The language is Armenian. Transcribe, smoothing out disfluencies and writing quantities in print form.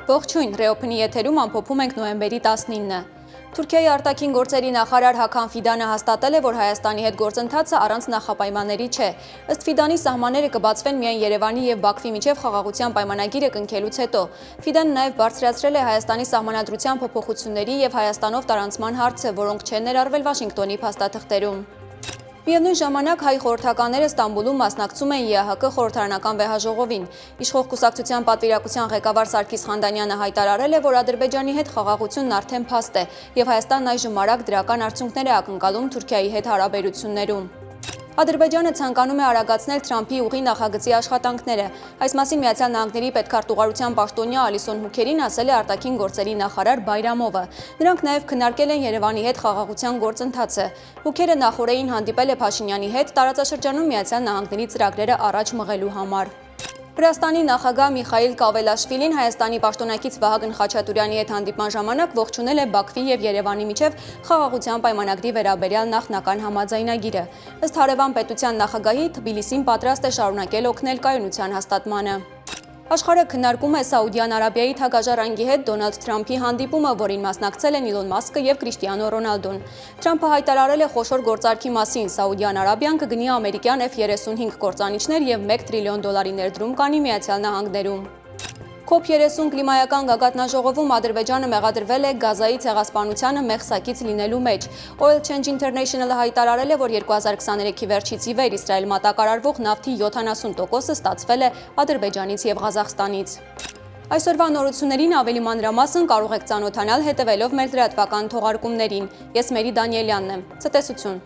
Ողջույն, Ռեոփնի եթերում ամփոփում ենք նոյեմբերի 19-ը։ Թուրքիայի արտաքին գործերի նախարար Հական Ֆիդանը հաստատել է, որ Հայաստանի հետ գործընթացը առանց նախապայմանների չէ։ Ըստ Ֆիդանի սահմանները կբացվեն միայն Երևանի եւ Բաքվի միջև խաղաղության պայմանագիրը կնքելուց հետո։ Ֆիդանը նաև բարձրացրել է Հայաստանի սահմանադրության փոփոխությունների եւ Հայաստանով տարանցման հարցը, որոնք չեն ներառվել Վաշինգտոնի փաստաթղթերում։ Միևնույն ժամանակ հայ խորհրդականները Ստամբուլում մասնակցում են ԵԱՀԿ խորհրդարանական վեհաժողովին։ Իշխող կուսակցության պատվիրակության ղեկավար Սարգիս Խանդանյանը հայտարարել է, որ Ադրբեջանի հետ խաղաղությունն արդեն փաստ է, եւ Հայաստանն այժմ արագ դրական արդյունքներ է ակնկալում Թուրքիայի հետ հարաբերություններում։ Ադրբեջանը ցանկանում է արագացնել Թրամփի ուղի նախագծի աշխատանքները։ Այս մասին Միացյալ Նահանգների պետքարտուղարության պաշտոնյա Ալիսոն Հուքերին ասել է արտաքին գործերի նախարար Բայրամովը։ Նրանք նաև քննարկել են Երևանի հետ խաղաղության գործընթացը։ Հուքերը նախորդին հանդիպել է Փաշինյանի հետ տարածաշրջանում Միացյալ Նահանգների ծրագրերը առաջ մղելու համար։ Վրաստանի նախագահ Միխայիլ Կավելաշվիլին Հայաստանի պաշտոնակից Վահագն Խաչատուրյանի հետ հանդիպման ժամանակ ողջունել է Բաքվի եւ Երևանի միջև խաղաղության պայմանագրի վերաբերյալ նախնական համաձայնագիրը։ Ըստ հարևան պետության նախագահի, Թբիլիսին պատրաստ է շարունակել օգնել կայունության հաստատմանը։ Աշխարհը քննարկում է Սաուդյան Արաբիայի թագաժառանգի հետ Դոնալդ Թրամփի հանդիպումը, որին մասնակցել են Իլոն Մասկը եւ Կրիշտիանո Ռոնալդոն։ Թրամփը հայտարարել է խոշոր գործարքի մասին։ Սաուդյան Արաբիան կգնի ամերիկյան F-35 կործանիչներ եւ $1 տրիլիոն ներդրում կանի Միացյալ Նահանգներում։ COP30 կլիմայական գագաթնաժողովում Ադրբեջանը մեղադրվել է Գազայի ցեղասպանությանը մեղսակից լինելու մեջ։ Oil Change International-ը հայտարարել է, որ 2023-ի վերջից ի վեր Իսրայել մատակարարվող նավթի 70%-ը ստացվել է Ադրբեջանից եւ Ղազախստանից։ Այսօրվա նորություններին ավելի մանրամասն կարող եք ծանոթանալ հետևելով մեր լրատվական թողարկումներին։ Ես Մերի Դանիելյանն եմ։ Ցտեսություն։